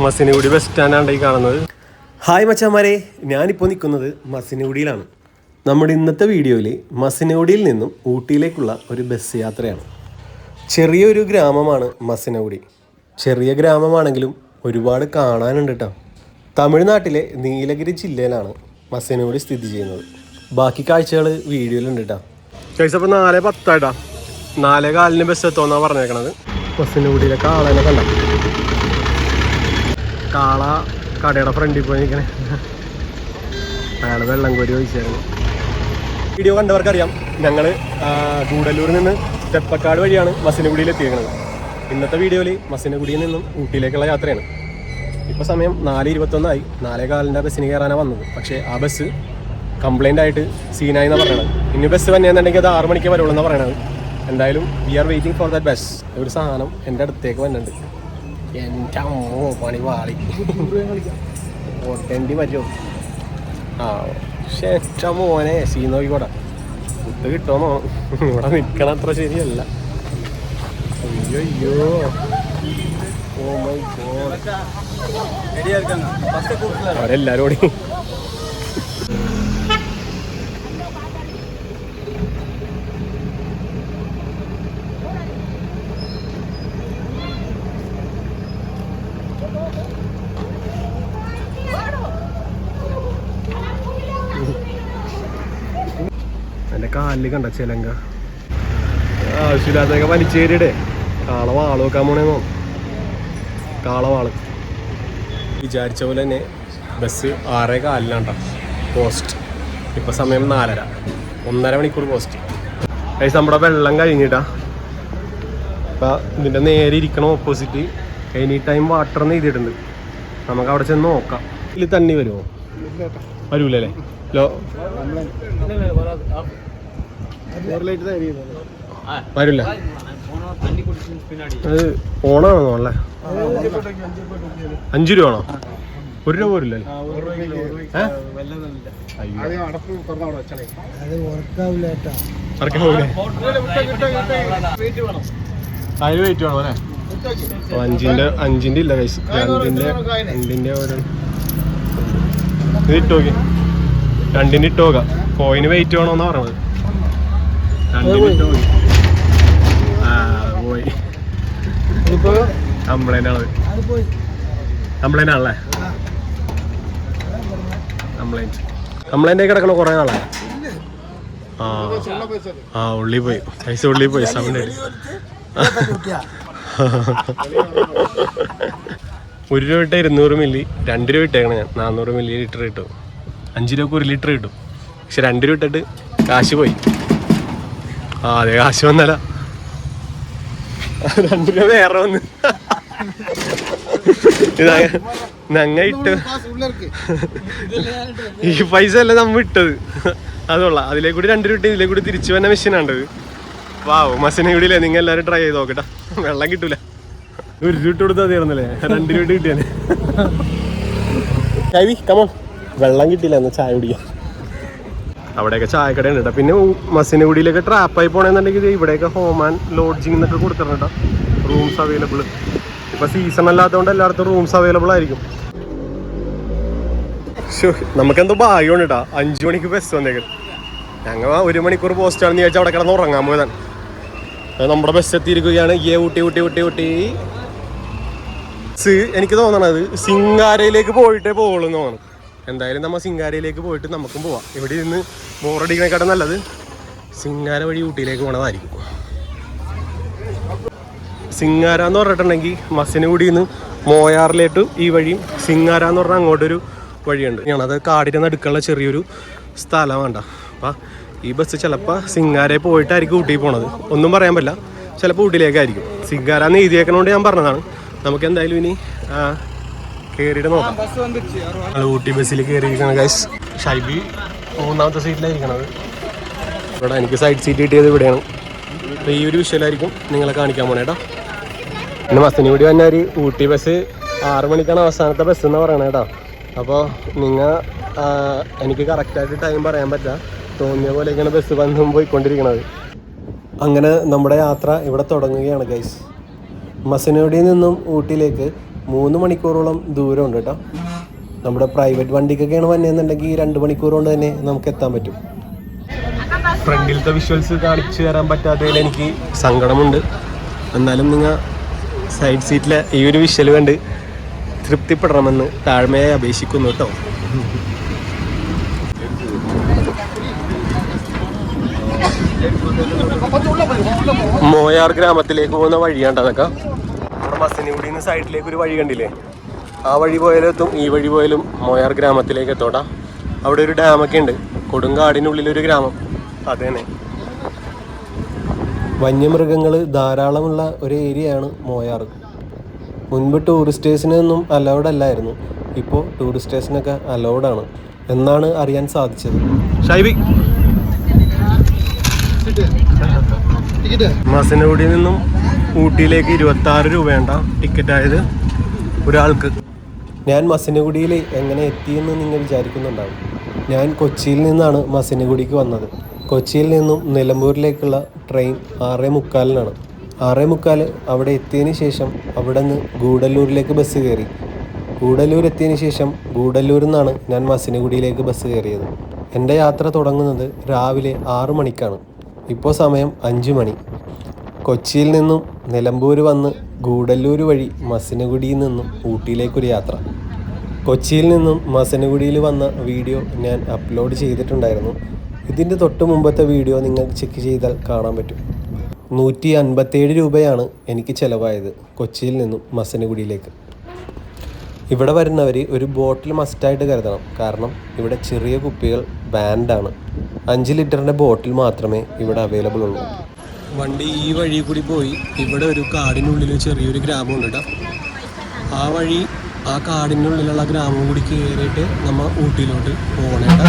Masinagudi bus സ്റ്റാൻഡാണ് ഈ കാണുന്നത്. Hi മച്ചാന്മാരെ, ഞാനിപ്പോൾ നിൽക്കുന്നത് മസിനഗുഡിയിലാണ്. നമ്മുടെ ഇന്നത്തെ വീഡിയോയിൽ മസിനഗുഡിയിൽ നിന്നും ഊട്ടിയിലേക്കുള്ള ഒരു ബസ് യാത്രയാണ്. ചെറിയൊരു ഗ്രാമമാണ് മസിനഗുഡി. ചെറിയ ഗ്രാമമാണെങ്കിലും ഒരുപാട് കാണാനുണ്ട് കേട്ടോ. തമിഴ്നാട്ടിലെ നീലഗിരി ജില്ലയിലാണ് മസിനഗുഡി സ്ഥിതി ചെയ്യുന്നത്. ബാക്കി കാഴ്ചകൾ വീഡിയോയിലുണ്ട് കേട്ടോ. അപ്പോൾ 4:10 4:15 ബസ് എത്തുമെന്നാണ് പറഞ്ഞേക്കണത്. മസിനഗുഡിയിലെ കാളനെ കണ്ട, കാള കടയുടെ ഫ്രണ്ടിൽ പോയി നിൽക്കണേ. അയാൾ വെള്ളം കോരി ഒഴിച്ചായിരുന്നു. വീഡിയോ കണ്ടവർക്കറിയാം, ഞങ്ങൾ ഗൂഡല്ലൂരിൽ നിന്ന് തെപ്പക്കാട് വഴിയാണ് മസിനഗുഡിയിൽ എത്തിയിരിക്കുന്നത്. ഇന്നത്തെ വീഡിയോയിൽ മസിനഗുഡിയിൽ നിന്നും ഊട്ടിയിലേക്കുള്ള യാത്രയാണ്. ഇപ്പോൾ സമയം 4:21 4:15 ബസ്സിന് കയറാനാണ് വന്നത്. പക്ഷേ ആ ബസ് കംപ്ലൈൻ്റ് ആയിട്ട് സീനായി എന്നാണ് പറയണത്. ഇനി ബസ് വന്നെന്നുണ്ടെങ്കിൽ അത് 6 മണിക്ക് വരുള്ളൂ എന്നാണ് പറയണത്. എന്തായാലും we are waiting for that bus. ഒരു സാധനം എൻ്റെ അടുത്തേക്ക് വന്നിട്ടുണ്ട്. എൻ്റെ അമ്മോ പണി വാളി ഓട്ടേണ്ടി പറ്റുമോ? ആ പക്ഷേ ഏറ്റവും മോനെ സീ നോക്കിക്കോട്ടെ, ഫുഡ് കിട്ടുമോ? ഇവിടെ നിൽക്കണ അത്ര ശരിയല്ല. അയ്യോ ഓ മൈ ഗോഡ്, അവരെല്ലാരും ഓടി. എൻ്റെ കാലിൽ കണ്ട ചിലങ്ക ആവശ്യമില്ലാത്തൊക്കെ വലിച്ചേരിയുടെ കാളവാള് വെക്കാൻ പോണേന്നോ. കാളവാള് വിചാരിച്ച പോലെ തന്നെ ബസ് 6:15 പോസ്റ്റ്. ഇപ്പം സമയം 4:30, 1.5 മണിക്കൂർ പോസ്റ്റ്. കഴിച്ച് നമ്മുടെ വെള്ളം കഴിഞ്ഞിട്ടാ. അപ്പം ഇതിൻ്റെ നേരെ ഇരിക്കണം ഓപ്പോസിറ്റ് എനി ടൈം വാട്ടർ എന്ന് എഴുതിയിട്ടുണ്ട്. നമുക്ക് അവിടെ ചെന്ന് നോക്കാം. ഇതിൽ തണ്ണി വരുമോ? വരൂലേ? വരില്ല. അത് ഓണാണോ അല്ലേ? 5 രൂപ ആണോ? 1 രൂപ പോരില്ലേ? അതിന് വെയിറ്റ് വേണോ അല്ലേ? 5-ന്റെ ഇല്ല കൈസ്, 2-ന്റെ ഓരോ ഇത് ഇട്ടോക്കി. 2-ന് ഇട്ടോക്കാം. കോയിന് വെയിറ്റ് വേണോന്നാ പറഞ്ഞത്. 2-ന് ഇട്ടോക്കി. പോയി. കംപ്ലൈൻ്റ് ആണത്. കംപ്ലൈൻ്റ് ആണല്ലേ? കംപ്ലൈൻ്റ് കിടക്കണ കുറേ നാളായി. ഉള്ളി പോയി പൈസ, ഉള്ളി പോയി സൗണ്ട്. 1 രൂപ ഇട്ട 200 മില്ലി, 2 രൂപ ഇട്ടേക്കണം ഞാൻ. 400 മില്ലി ലിറ്റർ കിട്ടും. 5 രൂപക്ക് 1 ലിറ്റർ കിട്ടും. പക്ഷെ 2 രൂപ ഇട്ടിട്ട് കാശ് പോയി. അതെ, കാശ് വന്നല്ല. 2 രൂപ വേറെ വന്ന് ഞങ്ങ ഇട്ട് ഈ പൈസ അല്ല നമ്മ ഇട്ടത്. അതുള്ള അതിലേക്ക് കൂടി 2 രൂപ ഇട്ട് ഇതിലേക്ക് കൂടി തിരിച്ചു വന്ന മെഷീനാണ്ടത്. വാവ്, മസിനഗുഡിയില്ലേ? നിങ്ങൾ എല്ലാവരും ട്രൈ ചെയ്ത് നോക്കട്ടെ. വെള്ളം കിട്ടൂല. 1 രൂപ ഇട്ട് കൊടുത്താൽ തീർന്നല്ലേ? 2 രൂപ കിട്ടിയാലേ. കൈവി കമോൺ. വെള്ളം കിട്ടിയില്ല, എന്നാൽ ചായ കുടിക്കാം. അവിടെയൊക്കെ ചായക്കടയുണ്ട് കേട്ടോ. പിന്നെ മസിനഗുഡിയിലൊക്കെ ട്രാപ്പായി പോകണമെന്നുണ്ടെങ്കിൽ ഇവിടെയൊക്കെ ഹോം ആൻഡ് ലോഡ്ജിങ് എന്നൊക്കെ കൊടുത്തിട്ടുണ്ട് കേട്ടോ. Rooms available. ഇപ്പം സീസൺ അല്ലാത്തതുകൊണ്ട് എല്ലായിടത്തും റൂംസ് അവൈലബിൾ ആയിരിക്കും. നമുക്കെന്തോ ഭാഗ്യമാണ് കേട്ടോ. 5 മണിക്ക് ബസ് വന്നേക്കും. ഞങ്ങൾ 1 മണിക്കൂർ പോസ്റ്റാണെന്ന് ചോദിച്ചാൽ അവിടെ കിടന്ന് ഉറങ്ങാൻ പോയതാണ്. നമ്മുടെ ബസ് എത്തിയിരിക്കുകയാണ്. ഊട്ടി. എനിക്ക് തോന്നണത് സിംഗാരയിലേക്ക് പോയിട്ടേ പോകുള്ളൂ എന്ന് തോന്നുന്നു. എന്തായാലും നമ്മൾ സിംഗാരയിലേക്ക് പോയിട്ട് നമുക്കും പോവാം. ഇവിടെ നിന്ന് ബോറടിക്കണേക്കാട്ടും നല്ലത് സിംഗാര വഴി ഊട്ടിയിലേക്ക് പോകണതായിരിക്കും. സിംഗാര എന്ന് പറഞ്ഞിട്ടുണ്ടെങ്കിൽ മസിനഗുഡിയിൽ നിന്ന് മോയാറിലേട്ട് ഈ വഴിയും, സിംഗാര എന്ന് പറഞ്ഞാൽ അങ്ങോട്ടൊരു വഴിയുണ്ട്. അത് കാടിൻ്റെ നടുക്കുള്ള ചെറിയൊരു സ്ഥലമാണ്. അപ്പം ഈ ബസ് ചിലപ്പോൾ സിംഗാരയിൽ പോയിട്ടായിരിക്കും ഊട്ടിയിൽ പോണത്. ഒന്നും പറയാൻ പറ്റില്ല, ചിലപ്പോൾ ഊട്ടിയിലേക്കായിരിക്കും. സിംഗാര എന്ന് എഴുതിയേക്കണോണ്ട് ഞാൻ പറഞ്ഞതാണ്. നമുക്ക് എന്തായാലും ഇനി കയറിയിട്ട് നോക്കാം. ഊട്ടി ബസ്സിൽ കയറിയിരിക്കണം ഗൈസ്. ഷൈബി 3ാമത്തെ സീറ്റിലായിരിക്കണത്. ഇവിടെ എനിക്ക് സൈഡ് സീറ്റ് കിട്ടിയത് ഇവിടെയാണ്. അപ്പോൾ ഈ ഒരു വിഷയമായിരിക്കും നിങ്ങളെ കാണിക്കാൻ പോണേട്ടാ. പിന്നെ മസിനഗുഡി വന്ന ഒരു ഊട്ടി ബസ് 6 മണിക്കാണ് അവസാനത്തെ ബസ് എന്ന് പറയണേ കേട്ടോ. അപ്പോൾ എനിക്ക് കറക്റ്റായിട്ട് ടൈം പറയാൻ പറ്റില്ല. തോന്നിയ പോലെയൊക്കെയാണ് ബസ് വന്നും പോയിക്കൊണ്ടിരിക്കണത്. അങ്ങനെ നമ്മുടെ യാത്ര ഇവിടെ തുടങ്ങുകയാണ് ഗൈസ്. മസിനഗുഡിയിൽ നിന്നും ഊട്ടിയിലേക്ക് 3 മണിക്കൂറോളം ദൂരമുണ്ട് കേട്ടോ. നമ്മുടെ പ്രൈവറ്റ് വണ്ടിക്കൊക്കെയാണ് വന്നതെന്നുണ്ടെങ്കിൽ 2 മണിക്കൂർ കൊണ്ട് തന്നെ നമുക്ക് എത്താൻ പറ്റും. ഫ്രണ്ടിലത്തെ വിഷ്വൽസ് കാണിച്ചു തരാൻ പറ്റാത്തതിൽ എനിക്ക് സങ്കടമുണ്ട്. എന്നാലും നിങ്ങൾ സൈഡ് സീറ്റിലെ ഈ ഒരു വിഷ്വൽ കണ്ട് തൃപ്തിപ്പെടണമെന്ന് താഴ്മയായി അപേക്ഷിക്കുന്നു കേട്ടോ. മോയാർ ഗ്രാമത്തിലേക്ക് പോകുന്ന വഴിയാണ്ട് അതൊക്കെ. നമ്മുടെ മസിനഗുഡിയിൽ നിന്ന് സൈഡിലേക്ക് ഒരു വഴി കണ്ടില്ലേ, ആ വഴി പോയാലും എത്തും, ഈ വഴി പോയാലും മോയാർ ഗ്രാമത്തിലേക്ക് എത്തോട്ടാ. അവിടെ ഒരു ഡാമൊക്കെ ഉണ്ട്, കൊടുങ്കാടിനുള്ളിലൊരു ഗ്രാമം. അത് തന്നെ വന്യമൃഗങ്ങൾ ധാരാളമുള്ള ഒരു ഏരിയയാണ് മോയാർ. മുൻപ് ടൂറിസ്റ്റേഴ്സിനൊന്നും അലൗഡ് അല്ലായിരുന്നു, ഇപ്പോൾ ടൂറിസ്റ്റേഴ്സിനൊക്കെ അലൗഡാണ് എന്നാണ് അറിയാൻ സാധിച്ചത്. ഷൈബി, മസനഗുഡിയിൽ നിന്നും ഊട്ടിയിലേക്ക് 26 രൂപയുണ്ട ടിക്കറ്റ് ആയത് ഒരാൾക്ക്. ഞാൻ മസനഗുഡിയിൽ എങ്ങനെ എത്തിയെന്ന് നിങ്ങൾ വിചാരിക്കുന്നുണ്ടാവും. ഞാൻ കൊച്ചിയിൽ നിന്നാണ് മസനഗുഡിക്ക് വന്നത്. കൊച്ചിയിൽ നിന്നും നിലമ്പൂരിലേക്കുള്ള ട്രെയിൻ 6:45-നാണ്. 6:45 അവിടെ എത്തിയതിന് ശേഷം അവിടെ നിന്ന് ഗൂഡല്ലൂരിലേക്ക് ബസ് കയറി. ഗൂഡല്ലൂർ എത്തിയതിന് ശേഷം ഗൂഡല്ലൂരിൽ നിന്നാണ് ഞാൻ മസനഗുഡിയിലേക്ക് ബസ് കയറിയത്. എൻ്റെ യാത്ര തുടങ്ങുന്നത് രാവിലെ 6 മണിക്കാണ്. ഇപ്പോൾ സമയം 5 മണി. കൊച്ചിയിൽ നിന്നും നിലമ്പൂർ വന്ന് ഗൂഡല്ലൂർ വഴി മസനഗുഡിയിൽ നിന്നും ഊട്ടിയിലേക്കൊരു യാത്ര. കൊച്ചിയിൽ നിന്നും മസനഗുഡിയിൽ വന്ന വീഡിയോ ഞാൻ അപ്ലോഡ് ചെയ്തിട്ടുണ്ടായിരുന്നു. ഇതിൻ്റെ തൊട്ട് മുമ്പത്തെ വീഡിയോ നിങ്ങൾക്ക് ചെക്ക് ചെയ്താൽ കാണാൻ പറ്റും. 157 രൂപയാണ് എനിക്ക് ചിലവായത് കൊച്ചിയിൽ നിന്നും മസനഗുഡിയിലേക്ക്. ഇവിടെ വരുന്നവർ ഒരു ബോട്ടിൽ മസ്റ്റായിട്ട് കരുതണം, കാരണം ഇവിടെ ചെറിയ കുപ്പികൾ ബാൻഡാണ്. 5 ലിറ്ററിൻ്റെ ബോട്ടിൽ മാത്രമേ ഇവിടെ അവൈലബിൾ ഉള്ളൂ. വണ്ടി ഈ വഴി കൂടി പോയി ഇവിടെ ഒരു കാടിനുള്ളിൽ ചെറിയൊരു ഗ്രാമമുണ്ട് കേട്ടോ. ആ വഴി ആ കാടിനുള്ളിലുള്ള ഗ്രാമം കൂടി കയറിയിട്ട് നമ്മൾ ഊട്ടിയിലോട്ട് പോകണേട്ടാ.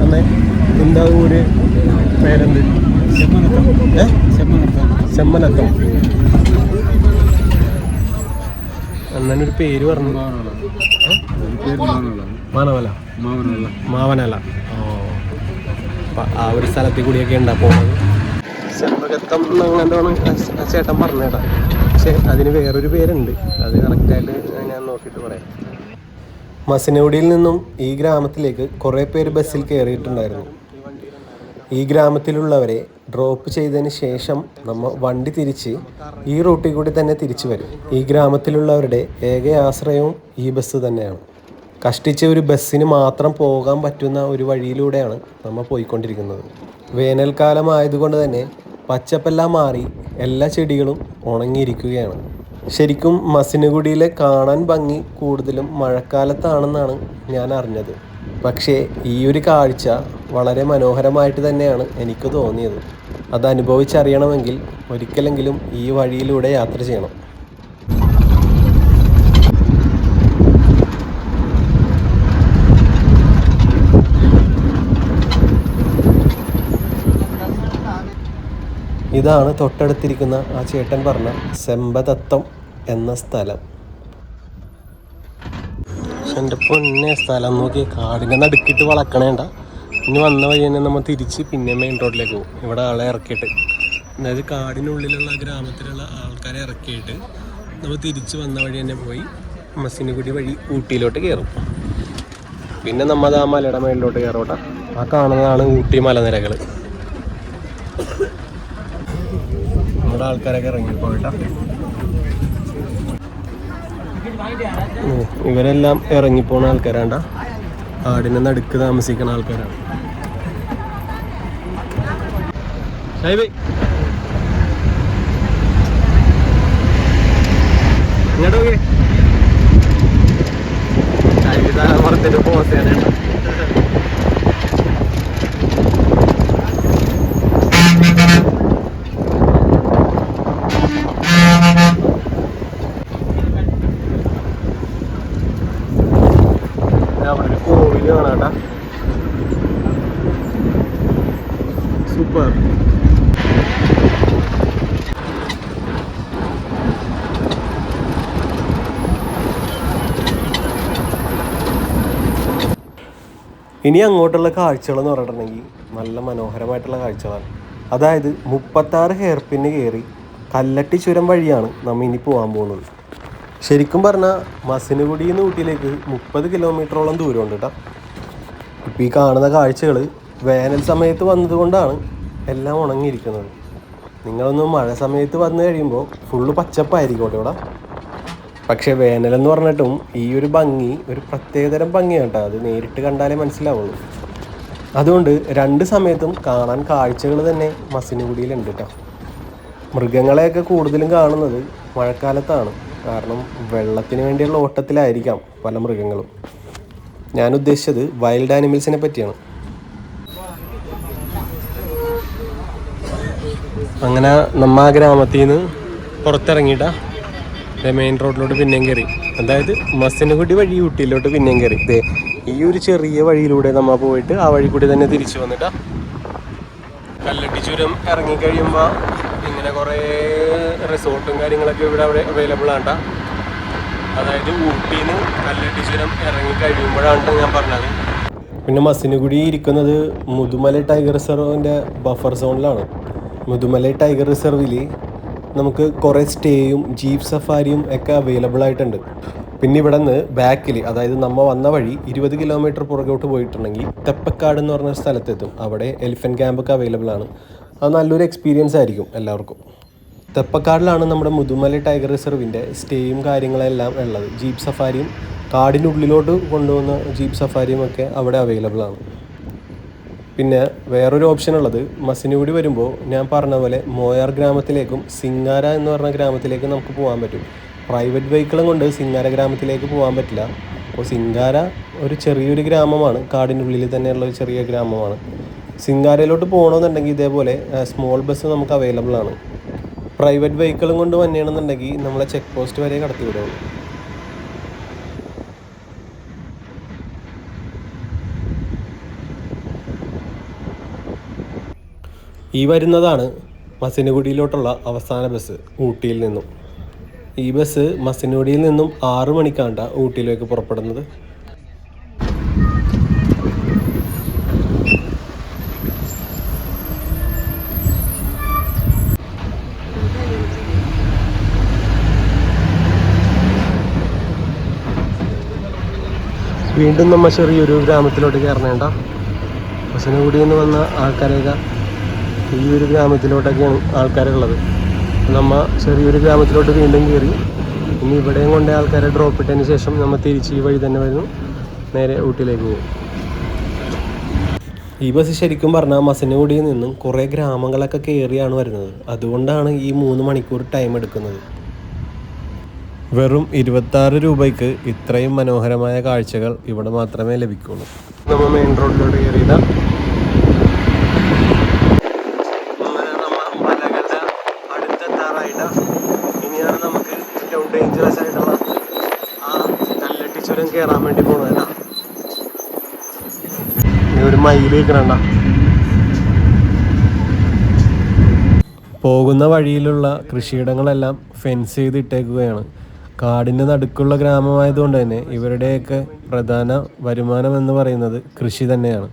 അന്നേ എന്താ ഊര് പേരെന്ത്? ചെമ്മനത്തം. എന്നൊരു പേര് പറഞ്ഞു. മാവനല. ആ ഒരു സ്ഥലത്തിൽ കൂടിയൊക്കെ ഉണ്ടാ പോകുന്നത്. ചെമ്പകത്തം അങ്ങനത്തെ ചേട്ടൻ പറഞ്ഞേട്ടാ. പക്ഷെ അതിന് വേറൊരു പേരുണ്ട്, അത് കറക്റ്റായിട്ട് ഞാൻ നോക്കിയിട്ട് പറയാം. മസനഗുഡിയിൽ നിന്നും ഈ ഗ്രാമത്തിലേക്ക് കുറേ പേര് ബസ്സിൽ കയറിയിട്ടുണ്ടായിരുന്നു. ഈ ഗ്രാമത്തിലുള്ളവരെ ഡ്രോപ്പ് ചെയ്തതിന് ശേഷം നമ്മൾ വണ്ടി തിരിച്ച് ഈ റൂട്ടിൽ കൂടി തന്നെ തിരിച്ചു വരും. ഈ ഗ്രാമത്തിലുള്ളവരുടെ ഏക ആശ്രയവും ഈ ബസ് തന്നെയാണ്. കഷ്ടിച്ച് ഒരു ബസ്സിന് മാത്രം പോകാൻ പറ്റുന്ന ഒരു വഴിയിലൂടെയാണ് നമ്മൾ പോയിക്കൊണ്ടിരിക്കുന്നത്. വേനൽക്കാലം ആയതുകൊണ്ട് തന്നെ പച്ചപ്പെല്ലാം മാറി എല്ലാ ചെടികളും ഉണങ്ങിയിരിക്കുകയാണ്. ശരിക്കും മസനഗുഡിയിലെ കാണാൻ ഭംഗി കൂടുതലും മഴക്കാലത്താണെന്നാണ് ഞാൻ അറിഞ്ഞത്. പക്ഷേ ഈ ഒരു കാഴ്ച വളരെ മനോഹരമായിട്ട് തന്നെയാണ് എനിക്ക് തോന്നിയത്. അത് അനുഭവിച്ചറിയണമെങ്കിൽ ഒരിക്കലെങ്കിലും ഈ വഴിയിലൂടെ യാത്ര ചെയ്യണം. ഇതാണ് തൊട്ടടുത്തിരിക്കുന്ന ആ ചേട്ടൻ പറഞ്ഞ ചെമ്പകത്തം എന്ന സ്ഥലം. എൻ്റെ പൊന്നെ, സ്ഥലം നോക്കി കാടിൻ്റെ നടുക്കിട്ട് വളക്കണേണ്ട. ഇനി വന്ന വഴി തന്നെ നമ്മൾ തിരിച്ച് പിന്നെ മെയിൻ റോഡിലേക്ക് പോകും. ഇവിടെ ആളെ ഇറക്കിയിട്ട്, അതായത് കാടിനുള്ളിലുള്ള ഗ്രാമത്തിലുള്ള ആൾക്കാരെ ഇറക്കിയിട്ട് നമ്മൾ തിരിച്ച് വന്ന വഴി തന്നെ പോയി മസനഗുഡി വഴി ഊട്ടിയിലോട്ട് കയറും. പിന്നെ നമ്മൾ ആ മലയുടെ മേളിലോട്ട് കയറോട്ടെ. ആ കാണുന്നതാണ് ഊട്ടി മലനിരകൾ. നമ്മുടെ ആൾക്കാരൊക്കെ ഇറങ്ങിപ്പോയിട്ടാ. ഇവരെല്ലാം ഇറങ്ങിപ്പോണ ആൾക്കാരാണ്ട, ആടിനെ നടുക്ക് താമസിക്കുന്ന ആൾക്കാരാണ്. ഇങ്ങോട്ടോക്കെ പുറത്തേക്ക് പോസ് ചെയ്യാനാണ്. അവിടെ കോവില് കാണാട്ടാ, സൂപ്പർ. ഇനി അങ്ങോട്ടുള്ള കാഴ്ചകൾ എന്ന് പറഞ്ഞിട്ടുണ്ടെങ്കിൽ നല്ല മനോഹരമായിട്ടുള്ള കാഴ്ചകളാണ്. അതായത് 36 ഹെയർ പിന്ന് കയറി കല്ലട്ടി ചുരം വഴിയാണ് നമ്മൾ ഇനി പോകാൻ പോകുന്നത്. ശരിക്കും പറഞ്ഞാൽ മസിനഗുഡിയിൽ നിന്ന് ഊട്ടിയിലേക്ക് 30 കിലോമീറ്ററോളം ദൂരമുണ്ട് കേട്ടോ. ഇപ്പോൾ ഈ കാണുന്ന കാഴ്ചകൾ വേനൽ സമയത്ത് വന്നതുകൊണ്ടാണ് എല്ലാം ഉണങ്ങിയിരിക്കുന്നത്. നിങ്ങളൊന്ന് മഴ സമയത്ത് വന്നു കഴിയുമ്പോൾ ഫുള്ള് പച്ചപ്പായിരിക്കും ഇവിടെ. പക്ഷേ വേനലെന്ന് പറഞ്ഞിട്ടും ഈ ഒരു ഭംഗി ഒരു പ്രത്യേകതരം ഭംഗിയാണ് കേട്ടോ. അത് നേരിട്ട് കണ്ടാലേ മനസ്സിലാവുള്ളൂ. അതുകൊണ്ട് രണ്ട് സമയത്തും കാണാൻ കാഴ്ചകൾ തന്നെ മസിനഗുഡിയിലുണ്ട് കേട്ടോ. മൃഗങ്ങളെയൊക്കെ കൂടുതലും കാണുന്നത് മഴക്കാലത്താണ്. കാരണം വെള്ളത്തിന് വേണ്ടിയുള്ള ഓട്ടത്തിലായിരിക്കാം പല മൃഗങ്ങളും. ഞാൻ ഉദ്ദേശിച്ചത് വൈൽഡ് ആനിമൽസിനെ പറ്റിയാണ്. അങ്ങനെ നമ്മ ആ ഗ്രാമത്തിൽ നിന്ന് പുറത്തിറങ്ങിയിട്ടാ മെയിൻ റോഡിലോട്ട് പിന്നെയും കയറി. അതായത് മസിനഗുഡി വഴി ഊട്ടിയിലോട്ട് പിന്നെയും കയറി. ഈ ഒരു ചെറിയ വഴിയിലൂടെ നമ്മൾ പോയിട്ട് ആ വഴി കൂടി തന്നെ തിരിച്ചു വന്നിട്ടാ കല്ലട്ടി ചുരം ഇറങ്ങിക്കഴിയുമ്പോൾ ഇങ്ങനെ കുറേ റിസോർട്ടും കാര്യങ്ങളൊക്കെ ഇവിടെ അവൈലബിൾ ആണ്. അതായത് ഊട്ടിയിൽ നിന്ന് കല്ലട്ടി ചുരം ഇറങ്ങിക്കഴിയുമ്പോഴാണ് ഞാൻ പറഞ്ഞത്. പിന്നെ മസിനഗുഡി ഇരിക്കുന്നത് മുതുമല ടൈഗർ റിസർവിൻ്റെ ബഫർ സോണിലാണ്. മുതുമല ടൈഗർ റിസർവിൽ നമുക്ക് കുറേ സ്റ്റേയും ജീപ്പ് സഫാരിയും ഒക്കെ അവൈലബിൾ ആയിട്ടുണ്ട്. പിന്നെ ഇവിടെ നിന്ന് ബാക്കിൽ, അതായത് നമ്മൾ വന്ന വഴി 20 കിലോമീറ്റർ പുറകോട്ട് പോയിട്ടുണ്ടെങ്കിൽ തെപ്പക്കാട് എന്ന് പറഞ്ഞ സ്ഥലത്തെത്തും. അവിടെ എലിഫൻറ്റ് ക്യാമ്പൊക്കെ അവൈലബിൾ ആണ്. അത് നല്ലൊരു എക്സ്പീരിയൻസ് ആയിരിക്കും എല്ലാവർക്കും. തെപ്പക്കാടിലാണ് നമ്മുടെ മുതുമല ടൈഗർ റിസർവിൻ്റെ സ്റ്റേയും കാര്യങ്ങളെല്ലാം ഉള്ളത്. ജീപ്പ് സഫാരിയും കാടിനുള്ളിലോട്ട് കൊണ്ടുപോകുന്ന ജീപ്പ് സഫാരിയും ഒക്കെ അവിടെ അവൈലബിൾ ആണ്. പിന്നെ വേറൊരു ഓപ്ഷൻ ഉള്ളത്, മസിനഗുഡി വരുമ്പോൾ ഞാൻ പറഞ്ഞ പോലെ മോയാർ ഗ്രാമത്തിലേക്കും സിംഗാര എന്ന് പറഞ്ഞ ഗ്രാമത്തിലേക്കും നമുക്ക് പോകാൻ പറ്റും. പ്രൈവറ്റ് വെഹിക്കിളും കൊണ്ട് സിംഗാര ഗ്രാമത്തിലേക്ക് പോകാൻ പറ്റില്ല. അപ്പോൾ സിംഗാര ഒരു ചെറിയൊരു ഗ്രാമമാണ്, കാടിനുള്ളിൽ തന്നെയുള്ള ഒരു ചെറിയ ഗ്രാമമാണ്. സിംഗാരയിലോട്ട് പോകണമെന്നുണ്ടെങ്കിൽ ഇതേപോലെ സ്മോൾ ബസ് നമുക്ക് അവൈലബിൾ ആണ്. പ്രൈവറ്റ് വെഹിക്കിളും കൊണ്ട് വന്നെയാണെന്നുണ്ടെങ്കിൽ നമ്മളെ ചെക്ക് പോസ്റ്റ് വരെ കടത്തി വിടുള്ളൂ. ഈ വരുന്നതാണ് മസിനഗുഡിയിലോട്ടുള്ള അവസാന ബസ് ഊട്ടിയിൽ നിന്നും. ഈ ബസ് മസിനഗുഡിയിൽ നിന്നും 6 മണിക്കാണ് ഊട്ടിയിലേക്ക് പുറപ്പെടുന്നത്. വീണ്ടും നമ്മൾ ചെറിയൊരു ഗ്രാമത്തിലോട്ട് കയറണേണ്ട. മസിനഗുഡിയിൽ നിന്ന് വന്ന ആൾക്കാരെയൊക്കെ ഈ ഒരു ഗ്രാമത്തിലോട്ടൊക്കെയാണ് ആൾക്കാരുള്ളത്. നമ്മൾ ചെറിയൊരു ഗ്രാമത്തിലോട്ട് വീണ്ടും കയറി. ഇനി ഇവിടെയും കൊണ്ട് ആൾക്കാരെ ഡ്രോപ്പ് ഇട്ടതിന് ശേഷം നമ്മൾ തിരിച്ച് ഈ വഴി തന്നെ വരുന്നു, നേരെ ഊട്ടിയിലേക്ക് പോകും. ഈ ബസ് ശരിക്കും പറഞ്ഞാൽ മസിനഗുഡിയിൽ നിന്നും കുറേ ഗ്രാമങ്ങളൊക്കെ കയറിയാണ് വരുന്നത്. അതുകൊണ്ടാണ് ഈ 3 മണിക്കൂർ ടൈം എടുക്കുന്നത്. വെറും 26 രൂപയ്ക്ക് ഇത്രയും മനോഹരമായ കാഴ്ചകൾ ഇവിടെ മാത്രമേ ലഭിക്കുള്ളൂ. നമ്മൾ മെയിൻ റോഡിലോട്ട് കയറിയില്ല. ഇനിയാണ് നമുക്ക് ഏറ്റവും ഡേഞ്ചറസ് ആയിട്ടുള്ള ആ കല്ലട്ടി ചുരം കയറാൻ വേണ്ടി പോകുന്നതല്ല. ഒരു മയിലേക്കണ്ട. പോകുന്ന വഴിയിലുള്ള കൃഷിയിടങ്ങളെല്ലാം ഫെൻസ് ചെയ്തിട്ടേക്കുകയാണ്. കാടിൻ്റെ നടുക്കുള്ള ഗ്രാമമായതുകൊണ്ട് തന്നെ ഇവരുടെയൊക്കെ പ്രധാന വരുമാനം എന്ന് പറയുന്നത് കൃഷി തന്നെയാണ്.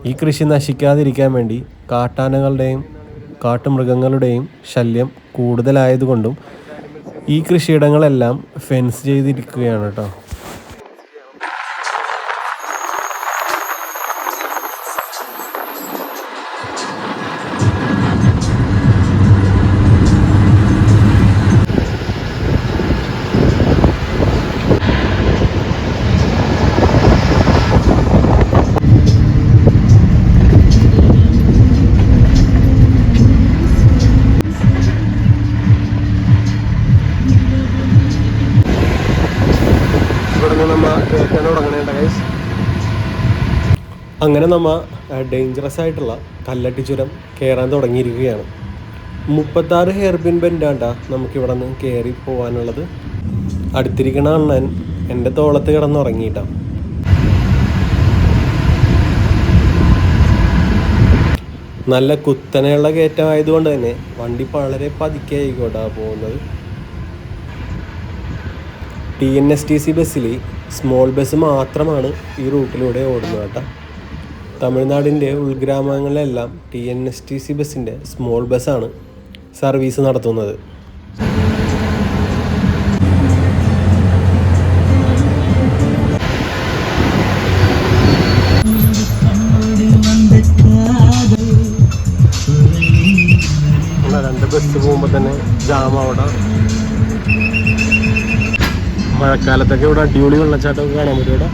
ഈ കൃഷി നശിക്കാതിരിക്കാൻ വേണ്ടി കാട്ടാനകളുടെയും കാട്ടുമൃഗങ്ങളുടെയും ശല്യം കൂടുതലായതുകൊണ്ടും ഈ കൃഷിയിടങ്ങളെല്ലാം ഫെൻസ് ചെയ്തിരിക്കുകയാണ് കേട്ടോ. അങ്ങനെ നമ്മൾ ഡേഞ്ചറസ് ആയിട്ടുള്ള കല്ലട്ടി ചുരം കയറാൻ തുടങ്ങിയിരിക്കുകയാണ്. 36 ഹെയർ പിൻ ബെൻഡാണ്ടാ നമുക്കിവിടെ നിന്ന് കയറി പോകാനുള്ളത്. അടുത്തിരിക്കണ അണ്ണൻ എൻ്റെ തോളത്ത് കിടന്നുറങ്ങിയിട്ടാണ്. നല്ല കുത്തനെയുള്ള കയറ്റമായതുകൊണ്ട് തന്നെ വണ്ടി വളരെ പതുക്കെയായിക്കോട്ടാ പോകുന്നത്. TNSTC ബസ്സിൽ സ്മോൾ ബസ് മാത്രമാണ് ഈ റൂട്ടിലൂടെ ഓടുന്നത് കേട്ടോ. തമിഴ്നാടിൻ്റെ ഉൾഗ്രാമങ്ങളിലെല്ലാം TNSTC ബസ്സിൻ്റെ സ്മോൾ ബസ്സാണ് സർവീസ് നടത്തുന്നത്. രണ്ട് ബസ് പോകുമ്പോൾ തന്നെ ജാം അവിടെ. മഴക്കാലത്തൊക്കെ ഇവിടെ അടിപൊളി വെള്ളച്ചാട്ടമൊക്കെ കാണാൻ പറ്റും ഇവിടെ.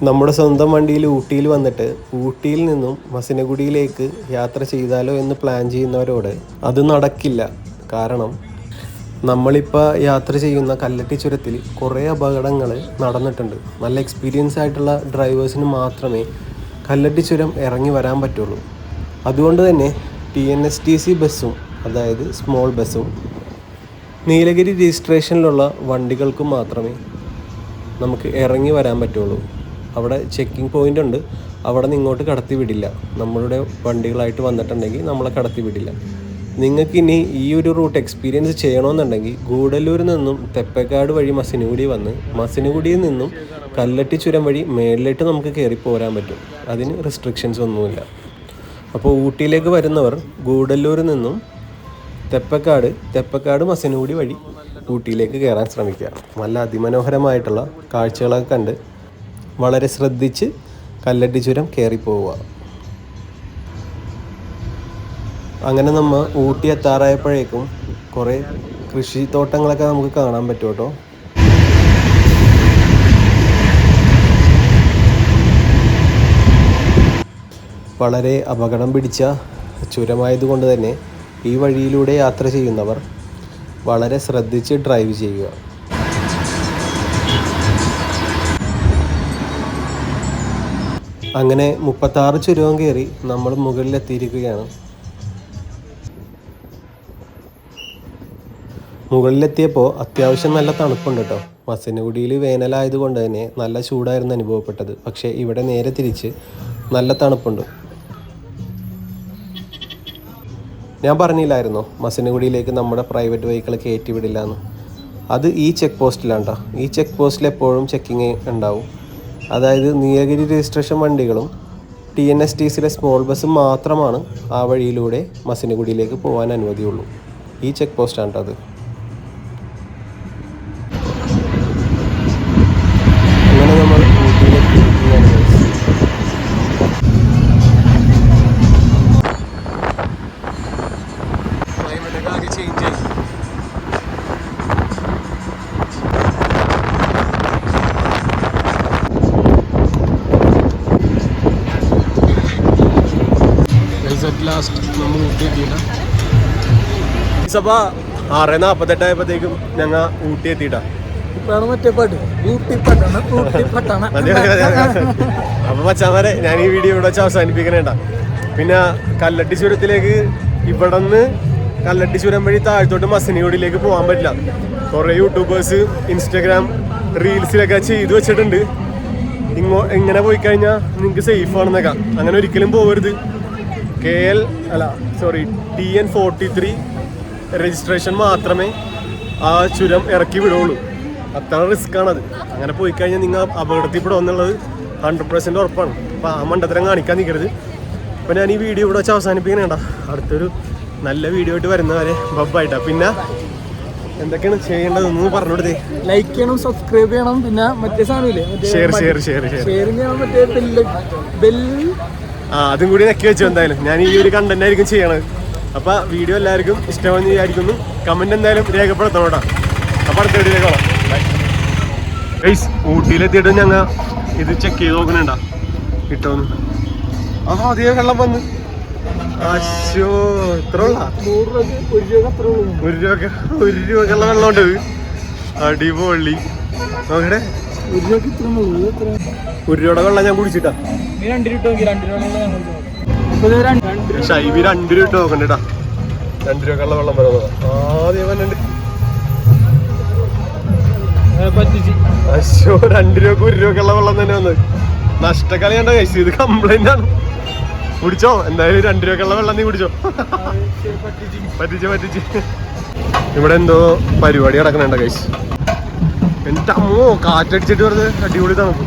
നമ്മുടെ സ്വന്തം വണ്ടിയിൽ ഊട്ടിയിൽ വന്നിട്ട് ഊട്ടിയിൽ നിന്നും മസിനഗുഡിയിലേക്ക് യാത്ര ചെയ്താലോ എന്ന് പ്ലാൻ ചെയ്യുന്നവരോട് അത് നടക്കില്ല. കാരണം നമ്മളിപ്പോൾ യാത്ര ചെയ്യുന്ന കല്ലട്ടി ചുരത്തിൽ കുറേ അപകടങ്ങൾ നടന്നിട്ടുണ്ട്. നല്ല എക്സ്പീരിയൻസ് ആയിട്ടുള്ള ഡ്രൈവേഴ്സിന് മാത്രമേ കല്ലട്ടി ചുരം ഇറങ്ങി വരാൻ പറ്റുള്ളൂ. അതുകൊണ്ട് തന്നെ TNSTC ബസ്സും, അതായത് സ്മോൾ ബസ്സും, നീലഗിരി രജിസ്ട്രേഷനിലുള്ള വണ്ടികൾക്കും മാത്രമേ നമുക്ക് ഇറങ്ങി വരാൻ പറ്റുള്ളൂ. അവിടെ ചെക്കിംഗ് പോയിൻ്റ് ഉണ്ട്, അവിടെ നിന്ന് ഇങ്ങോട്ട് കടത്തി വിടില്ല. നമ്മളുടെ വണ്ടികളായിട്ട് വന്നിട്ടുണ്ടെങ്കിൽ നമ്മളെ കടത്തി വിടില്ല. നിങ്ങൾക്ക് ഇനി ഈ ഒരു റൂട്ട് എക്സ്പീരിയൻസ് ചെയ്യണമെന്നുണ്ടെങ്കിൽ ഗൂഡല്ലൂരിൽ നിന്നും തെപ്പക്കാട് വഴി മസിനഗുഡി വന്ന് മസിനഗുഡിയിൽ നിന്നും കല്ലട്ടി ചുരം വഴി മേളിലേക്ക് നമുക്ക് കയറി പോരാൻ പറ്റും. അതിന് റെസ്ട്രിക്ഷൻസ് ഒന്നുമില്ല. അപ്പോൾ ഊട്ടിയിലേക്ക് വരുന്നവർ ഗൂഡല്ലൂരിൽ നിന്നും തെപ്പക്കാട് മസിനഗുഡി വഴി ഊട്ടിയിലേക്ക് കയറാൻ ശ്രമിക്കുക. നല്ല അതിമനോഹരമായിട്ടുള്ള കാഴ്ചകളൊക്കെ കണ്ട് വളരെ ശ്രദ്ധിച്ച് കല്ലട്ടി ചുരം കയറി പോവുക. അങ്ങനെ നമ്മൾ ഊട്ടി എത്താറായപ്പോഴേക്കും കുറേ കൃഷിത്തോട്ടങ്ങളൊക്കെ നമുക്ക് കാണാൻ പറ്റും കേട്ടോ. വളരെ അപകടം പിടിച്ച ചുരമായതുകൊണ്ട് തന്നെ ഈ വഴിയിലൂടെ യാത്ര ചെയ്യുന്നവർ വളരെ ശ്രദ്ധിച്ച് ഡ്രൈവ് ചെയ്യുക. അങ്ങനെ 36 ചുരവും കയറി നമ്മൾ മുകളിലെത്തിയിരിക്കുകയാണ്. മുകളിലെത്തിയപ്പോൾ അത്യാവശ്യം നല്ല തണുപ്പുണ്ട് കേട്ടോ. മസിനഗുഡിയിൽ വേനലായതുകൊണ്ട് തന്നെ നല്ല ചൂടായിരുന്നു അനുഭവപ്പെട്ടത്. പക്ഷേ ഇവിടെ നേരെ തിരിച്ച് നല്ല തണുപ്പുണ്ട്. ഞാൻ പറഞ്ഞില്ലായിരുന്നോ മസിനഗുഡിയിലേക്ക് നമ്മുടെ പ്രൈവറ്റ് വെഹിക്കിൾ കയറ്റി വിടില്ല എന്ന്. അത് ഈ ചെക്ക് പോസ്റ്റിലാണ് കേട്ടോ. ഈ ചെക്ക് പോസ്റ്റിൽ എപ്പോഴും ചെക്കിങ് ഉണ്ടാവും. അതായത് നീലഗിരി രജിസ്ട്രേഷൻ വണ്ടികളും TNSTCയിലെ സ്മോൾ ബസ്സും മാത്രമാണ് ആ വഴിയിലൂടെ മസിനഗുഡിയിലേക്ക് പോകാൻ അനുമതിയുള്ളൂ. ഈ ചെക്ക് പോസ്റ്റാണ് കേട്ടോ അത്. അങ്ങനെ നമ്മൾ ഊട്ടിയിലേക്ക് ക്ലൈമറ്റൊക്കെ ആകെ ചേഞ്ച് ആയി. ലാസ്റ്റ് നമ്മൾ ഊട്ടി എത്തിയില്ല. സഭ 6:48 ആയപ്പോഴത്തേക്കും ഞങ്ങൾ ഊട്ടി എത്തിയിട്ടാ. അപ്പൊ മച്ചാമാരെ ഞാൻ ഈ വീഡിയോ ഇവിടെ വെച്ച് അവസാനിപ്പിക്കണേണ്ട. പിന്നെ കല്ലട്ടി ചുരത്തിലേക്ക് ഇവിടെ നിന്ന് കല്ലട്ടി ചുരം വഴി താഴത്തോട്ട് മസിനഗുഡിയിലേക്ക് പോകാൻ പറ്റില്ല. കുറേ യൂട്യൂബേഴ്സ് ഇൻസ്റ്റാഗ്രാം റീൽസിലൊക്കെ ചെയ്തു വെച്ചിട്ടുണ്ട്. ഇങ്ങനെ പോയി കഴിഞ്ഞാൽ നിങ്ങൾക്ക് സേഫ് ആണെന്നൊക്കെ. അങ്ങനെ ഒരിക്കലും പോകരുത്. TN43 രജിസ്ട്രേഷൻ മാത്രമേ ആ ചുരം ഇറക്കി വിടുള്ളൂ. അത്ര റിസ്ക്കാണത്. അങ്ങനെ പോയി കഴിഞ്ഞാൽ നിങ്ങൾ അപകടത്തിൽപ്പെടും എന്നുള്ളത് 100% ഉറപ്പാണ്. അപ്പോൾ ആ മണ്ടത്തരം കാണിക്കാൻ നിൽക്കരുത്. അപ്പോൾ ഞാൻ ഈ വീഡിയോ ഇവിടെ വെച്ച് അവസാനിപ്പിക്കണേണ്ട. അടുത്തൊരു നല്ല വീഡിയോ ആയിട്ട് വരുന്നവരെ ബബ്ബായിട്ടാണ്. പിന്നെ എന്തൊക്കെയാണ് ചെയ്യേണ്ടതെന്ന് പറഞ്ഞു കൊടുത്തേ. ലൈക്ക് ചെയ്യണം, സബ്സ്ക്രൈബ് ചെയ്യണം, പിന്നെ മറ്റേ സാധനമില്ലേ ഷെയർ ചെയ്യണം, മറ്റേ ബെല്ല് അതും കൂടി നെക്കി വെച്ചു. എന്തായാലും ഞാൻ ഈ ഒരു കണ്ടന്റ് ആയിരിക്കും ചെയ്യണത്. അപ്പൊ വീഡിയോ എല്ലാവർക്കും ഇഷ്ടമാണെന്ന് വിചാരിക്കുന്നു. കമന്റ് എന്തായാലും രേഖപ്പെടുത്തണം കേട്ടോ. അപ്പൊ അടുത്ത വീഡിയോയിലേക്ക് കാണാം. ഗൈസ്, ഊട്ടിയിലെത്തിയിട്ട് ഞങ്ങൾ ഇത് ചെക്ക് ചെയ്ത് നോക്കുന്നുണ്ടാ കിട്ടോന്ന്. അതേ വെള്ളം വന്ന്. അശോ, ഇത്ര ഉള്ള 1 രൂപക്കുള്ള വെള്ളം ഉണ്ട്. അടിപൊളി. നോക്കട്ടെ, 1 രൂപയുടെ വെള്ളം ഞാൻ കുടിച്ചിട്ടാ. ഷൈബി 2 രൂപ ഇട്ട് നോക്കണ്ടേട്ടാ. 2 രൂപക്കുള്ള വെള്ളം വരുന്നത് ആദ്യം വന്നിട്ടുണ്ട്. അശോ, 2 രൂപക്ക് 1 രൂപക്കുള്ള വെള്ളം തന്നെ വന്നത്. നഷ്ടക്കളിയാണ്ട കഴിച്ചു. ഇത് കംപ്ലൈന്റ് ആണ്. കുടിച്ചോ എന്തായാലും 2 രൂപക്കുള്ള വെള്ളം നീ കുടിച്ചോ. പറ്റിച്ച്. ഇവിടെ എന്തോ പരിപാടി നടക്കണുണ്ട കഴിച്ചു. എന്റെ അമ്മോ, കാറ്റടിച്ചിട്ട് വെറുതെ അടിപൊളി തണുപ്പ്.